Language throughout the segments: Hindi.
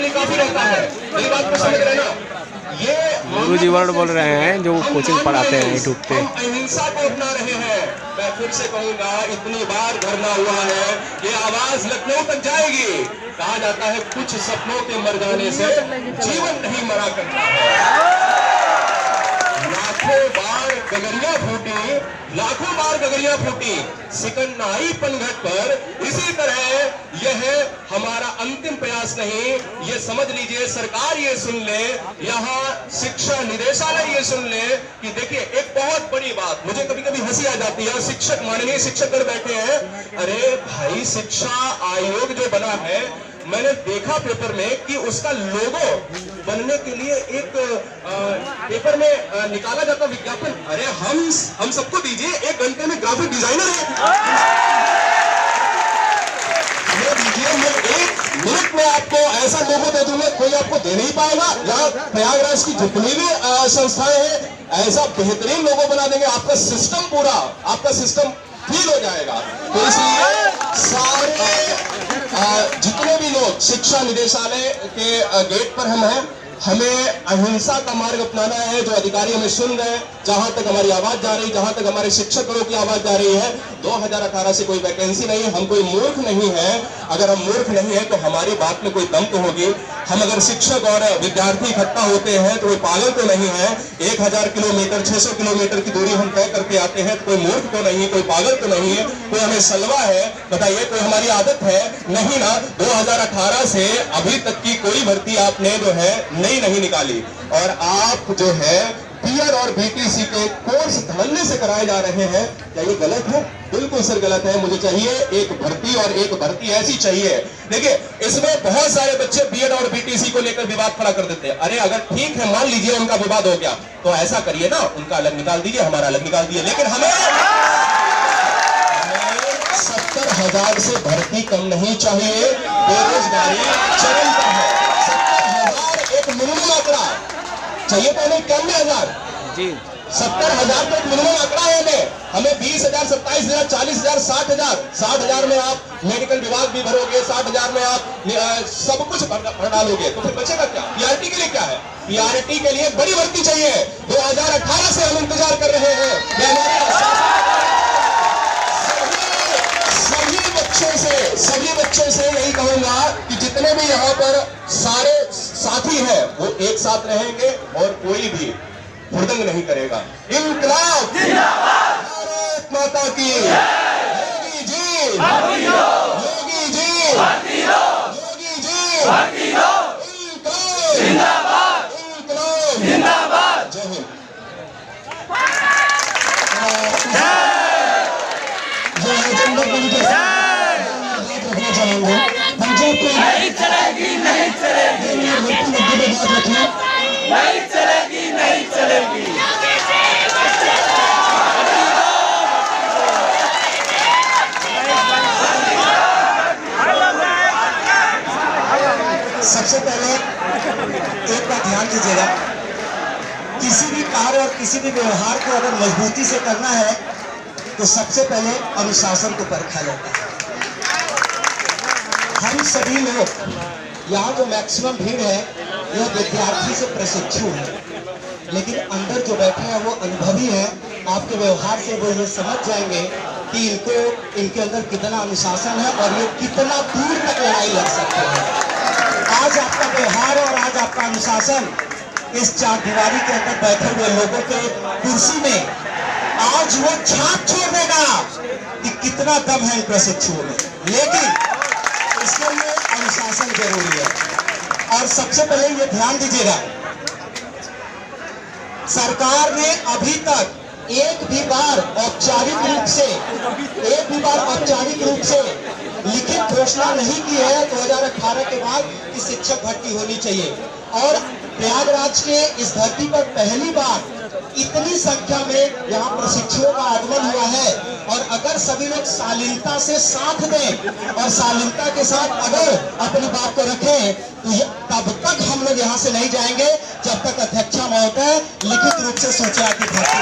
भी काफी रहता है। मेरी बात को समझ रहे ना? ये गुरुजी वर्ड बोल रहे हैं जो कोचिंग पढ़ाते हैं यूट्यूब पे। हम अहिंसा को अपना रहे हैं। मैं फिर से कहूंगा, इतनी बार धरना हुआ है, ये आवाज लखनऊ तक जाएगी। कहा जाता है कुछ सपनों के मर जाने से जीवन नहीं मरा करता है। लाखों बार गगरिया फूटी, लाखों बार गगरिया फूटी, सिकन न आई पनघट पर। इसी तरह यह हमारा अंतिम प्रयास नहीं, ये समझ लीजिए, सरकार ये सुन ले, यहाँ शिक्षा निदेशालय ये सुन ले कि देखिए एक बहुत बड़ी बात, मुझे कभी कभी हंसी आ जाती है। शिक्षक, माननीय शिक्षक कर बैठे हैं, अरे भाई शिक्षा आयोग जो बना है, मैंने देखा पेपर में कि उसका लोगो बनने के लिए एक पेपर में निकाला जाता विज्ञापन। अरे हम सबको दीजिए, 1 घंटे में ग्राफिक डिजाइनर है, ये दीजिए, मैं 1 मिनट में आपको ऐसा लोगो दे दूंगा, कोई आपको दे नहीं पाएगा। यहाँ प्रयागराज की जितनी भी संस्थाएं हैं, ऐसा बेहतरीन लोगो बना देंगे, आपका सिस्टम पूरा, आपका सिस्टम फील हो जाएगा। तो इसलिए सारे जितने भी लोग शिक्षा निदेशालय के गेट पर हम हैं, हमें अहिंसा का मार्ग अपनाना है। जो अधिकारी हमें सुन रहे हैं, जहां तक हमारी आवाज जा रही, जहां तक हमारे शिक्षकों की आवाज जा रही है, 2018 से कोई वैकेंसी नहीं है, हम कोई मूर्ख नहीं है। अगर हम मूर्ख नहीं है तो हमारी बात में कोई दम तो होगी। हम अगर शिक्षक और विद्यार्थी इकट्ठा होते हैं तो कोई पागल तो नहीं है। 1000 किलोमीटर 600 किलोमीटर की दूरी हम तय करके आते हैं, तो कोई मूर्ख तो नहीं है, कोई पागल तो नहीं है, कोई हमें सलवा है, बताइए, कोई हमारी आदत है नहीं ना। 2018 से अभी तक की कोई भर्ती आपने जो है नहीं निकाली, और आप जो है बीएड और बीटीसी के कोर्स धड़ल्ले से कराए जा रहे हैं। क्या ये गलत है? बिल्कुल सर गलत है। मुझे चाहिए एक भर्ती, और एक भर्ती ऐसी चाहिए। देखिए, इसमें बहुत सारे बच्चे बीएड और बीटीसी को लेकर विवाद खड़ा कर देते हैं। अरे अगर ठीक है, मान लीजिए उनका विवाद हो गया, तो ऐसा करिए ना, उनका अलग निकाल दीजिए, हमारा अलग निकाल दीजिए, लेकिन हमें 70,000 से भर्ती कम नहीं चाहिए। बेरोजगारी चरम पर है। 70,000 एक मिनिमम आंकड़ा चाहिए, तो हमें 91,000 जी, 70,000 तो एक मिनिमम आंकड़ा है। हमें 20,000, 27,000, 40,000, 60,000, 60,000 में आप मेडिकल विभाग भी भरोगे, 60,000 में आप सब कुछ भर डालोगे, तो फिर बचेगा क्या? पीआरटी के लिए क्या है? पीआरटी के लिए बड़ी भर्ती चाहिए। 2018 से हम इंतजार कर रहे हैं। सभी बच्चों से यही कहूंगा कि जितने भी यहाँ पर सारे साथी हैं, वो एक साथ रहेंगे और कोई भी हुड़दंग नहीं करेगा। इनकलाब जिंदाबाद, भारत माता की, योगी जी, योगी जी, योगी जी, इनकलाब जिंदाबाद, इनकलाब जिंदाबाद। जय हिंद। नहीं चलेगी, नहीं चलेगी, नहीं चलेगी, नहीं चलेगी। सबसे पहले एक बात ध्यान दीजिएगा, किसी भी कार्य और किसी भी व्यवहार को अगर मजबूती से करना है तो सबसे पहले अनुशासन को परखा जाता है। हम सभी लोग यहाँ जो मैक्सिमम भीड़ है, यह विद्यार्थी से प्रशिक्षु है, लेकिन अंदर जो बैठे हैं वो अनुभवी है। आपके व्यवहार से वो ये समझ जाएंगे कि इनके अंदर कितना अनुशासन है और ये कितना दूर तक लड़ाई लड़ सकते हैं। आज आपका व्यवहार और आज आपका अनुशासन इस चार दीवारी के अंदर बैठे हुए लोगों के कुर्सी में आज वो छाप छोड़ देगा कि कितना दम है इन प्रशिक्षुओं में। लेकिन इसके लिए अनुशासन जरूरी है। और सबसे पहले ये ध्यान दीजिएगा, सरकार ने अभी तक एक भी बार औपचारिक रूप से लिखित घोषणा नहीं की है 2018 के बाद कि शिक्षक भर्ती होनी चाहिए। और प्रयागराज के इस धरती पर पहली बार इतनी संख्या में यहाँ प्रशिक्षुओं का आगमन हुआ है। और अगर सभी लोग शालीनता से साथ दें और शालीनता के साथ अगर अपनी बात को रखें, तो तब तक हम लोग यहाँ से नहीं जाएंगे जब तक अध्यक्षा महोदय लिखित रूप से सूचना की भर्ती।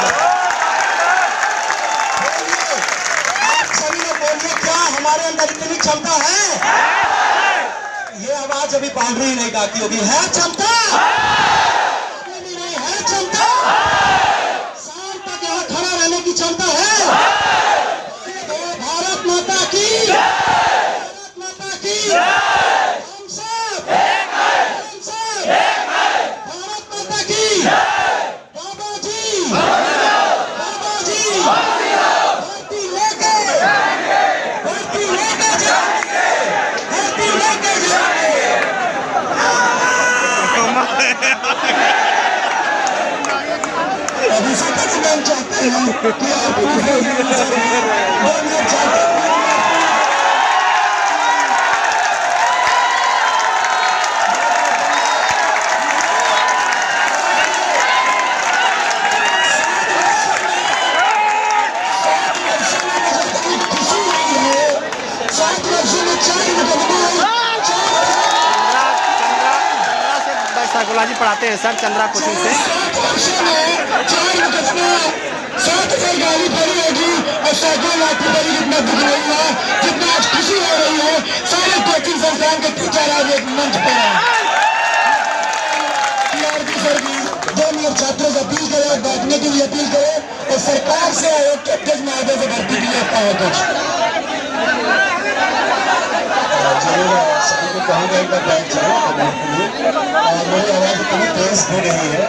आप सभी लोग बोलिए, क्या हमारे अंदर इतनी क्षमता है? ये आवाज कभी बाउंड्री नहीं गाती होगी। है क्षमता, है क्षमता, साल तक यहाँ खड़ा रहने की क्षमता है। भारत माता की, भारत माता की, हम सब भारत माता की। बाबा जी, बाबा जी, भर्ती लेके जाएंगे, भर्ती लेके जाएंगे। अभी से हम चाहते हैं कि आप साइकोलॉजी पढ़ाते हैं सर चंद्रा कोचिंग से। 7 गाड़ी पड़ी होगी और साइकिल लाठी पड़ी, जितना दुख नहीं हुआ, जितना आज खुशी हो रही है। सारे कोचिंग संस्थान के टीचर आज एक मंच पर है। सर की जो मेरे छात्रों से अपील करे और बैठने के लिए अपील करे और सरकार से आयोग के तेज मार्गे से भर्ती के लिए सभी को कहूँगा एक बार बैठ जाओ और मेरी आवाज़ इतनी तेज हो रही है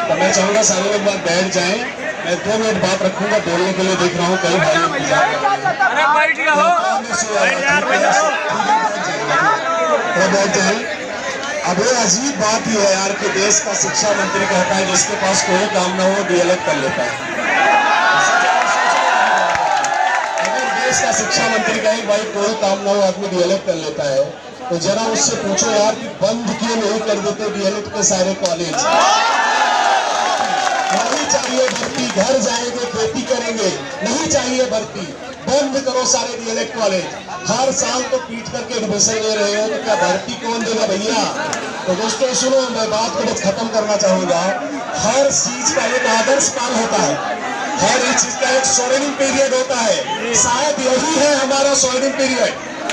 तो मैं चाहूँगा सारे लोग बात बैठ जाएं। मैं 2 मिनट बात रखूंगा बोलने के लिए। देख रहा हूँ कई भाई बैठ जाए। अब ये अजीब बात ही है यार कि देश का शिक्षा मंत्री कहता है जिसके पास कोई काम ना हो डीएलएड कर लेता है। अगर देश का शिक्षा मंत्री कहे भाई कोई काम ना हो आदमी डीएलएड कर लेता है तो जरा उससे पूछो यार कि बंद क्यों नहीं कर देते डीएलएड के सारे कॉलेज। नहीं चाहिए भर्ती, घर जाएंगे खेती करेंगे, नहीं चाहिए भर्ती, बंद करो सारे डीएलएड कॉलेज। हर साल तो पीट करके एडमिशन ले रहे हो तो क्या भर्ती कौन देगा भैया। तो दोस्तों सुनो, मैं बात को बस खत्म करना चाहूंगा। हर चीज का एक आदर्श काल होता है, हर एक चीज का एक स्वर्णिम पीरियड होता है। शायद यही है हमारा स्वर्णिम पीरियड,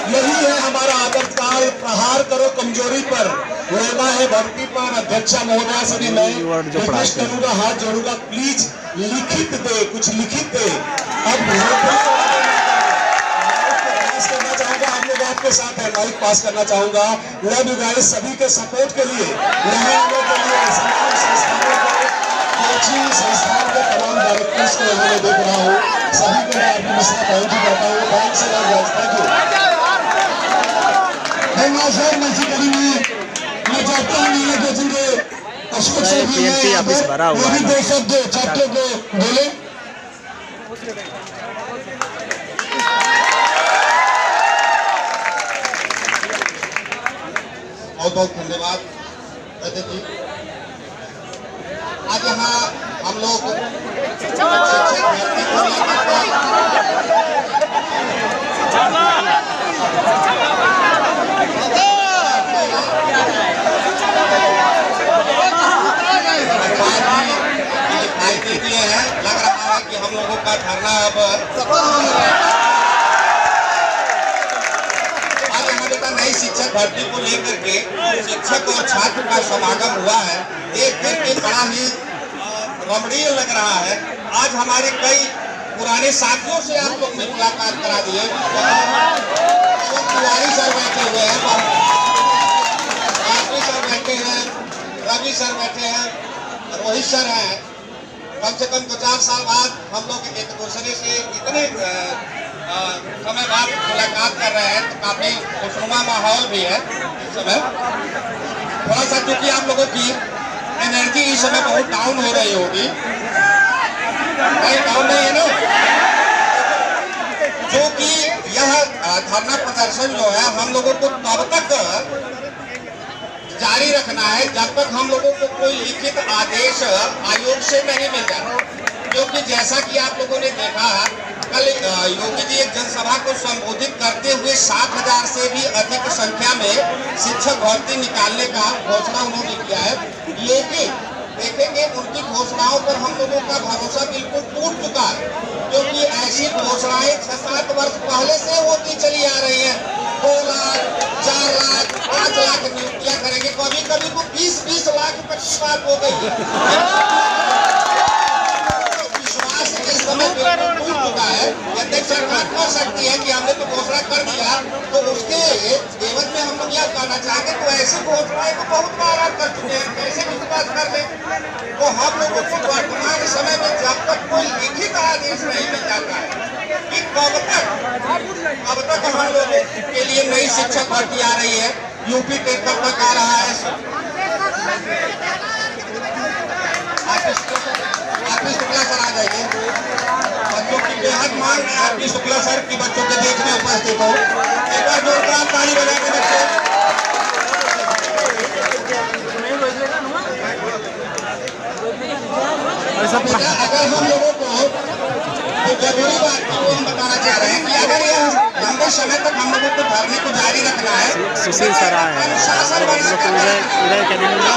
यही है हमारा आदर्श काल। प्रहार करो कमजोरी पर, लेना है भर्ती पर। अध्यक्षा महोदया से भी मैं रिक्वेस्ट करूंगा, हाथ जोड़ूंगा, प्लीज लिखित दे, कुछ लिखित दे। अब करना चाहूंगा, आप लोग आपके साथ है, माइक पास करना चाहूंगा। लव यू गाइस, सभी के सपोर्ट के लिए, यहाँ आने के लिए, तमाम संस्थानों को, कोचिंग संस्थान के तमाम डायरेक्टर्स को मैं देख रहा हूँ, सभी को मैं अपनी मिश्रा थैंक यू करता हूँ। थैंक से थैंक यू। मैं चाहता हूँ नीले कोचिंग के अशोक सर भी हैं, वो भी 2 शब्द छात्रों को बोले। बहुत बहुत धन्यवाद रजत जी। आज यहाँ हम लोग दिए हैं, लग रहा है कि हम लोगों का धरना अब नई शिक्षक भर्ती को लेकर के शिक्षक और छात्र का समागम हुआ है। देख करके बड़ा ही रमणीय लग रहा है। आज हमारे कई पुराने साथियों से आप लोग ने मुलाकात करा दिए। तिवारी सर बैठे हुए हैं, सर बैठे हैं, रवि सर बैठे हैं, रोहित सर हैं। कम से कम 2-4 साल बाद हम लोग एक दूसरे से इतने समय बाद मुलाकात कर रहे हैं तो काफी खुशनुमा माहौल भी है इस समय। थोड़ा सा क्योंकि आप लोगों की एनर्जी इस समय बहुत डाउन हो रही होगी, डाउन नहीं है ना, जो कि यह धरना प्रदर्शन जो है हम लोगों को तब तक जारी रखना है जब तक हम लोगों को कोई लिखित आदेश आयोग से नहीं मिल जाए। क्योंकि जैसा कि आप लोगों ने देखा कल योगी जी एक जनसभा को संबोधित करते हुए 7,000 से भी अधिक संख्या में शिक्षक भर्ती निकालने का घोषणा उन्होंने किया है। लेकिन देखेंगे उनकी घोषणाओं पर हम लोगों का भरोसा बिल्कुल टूट चुका है, क्योंकि ऐसी घोषणाएं 6-7 वर्ष पहले से होती चली आ रही है। 2 लाख, 4 लाख, 5 लाख लाख नियुक्तियां करेंगे, कभी कभी तो 20-20 लाख तक की बात हो गई है। विश्वास इस समय बिल्कुल टूट चुका है। अध्यक्ष सरकार कह सकती है कि हमने तो घोषणा कर दिया, तो उसके एवज में हम लोग यह कहना चाहेंगे तो ऐसी घोषणाएं तो बहुत बार आप कर चुके हैं, कैसे विश्वास कर लें? तो हम लोगों को वर्तमान समय में जब तक कोई लिखित आदेश नहीं मिल जाता है कि कब तक हम लोगों के लिए नई शिक्षक भर्ती आ रही है, यूपी टेट कब तक आ रहा है, आरपी शुक्ला सर आ जाइए। बच्चों की बेहद मांग है आरपी शुक्ला सर की बच्चों के देखने उपस्थित हो। एक बार जोरदार ताली बजा के बच्चों। अगर हम लोगों को जो जरूरी बात है वो हम बताना चाह रहे हैं कि अगर यह लंबे समय तक हम लोगों को धरने को जारी रखना है, सुशील सर आए हैं, अनुशासन उदय अकेडमी में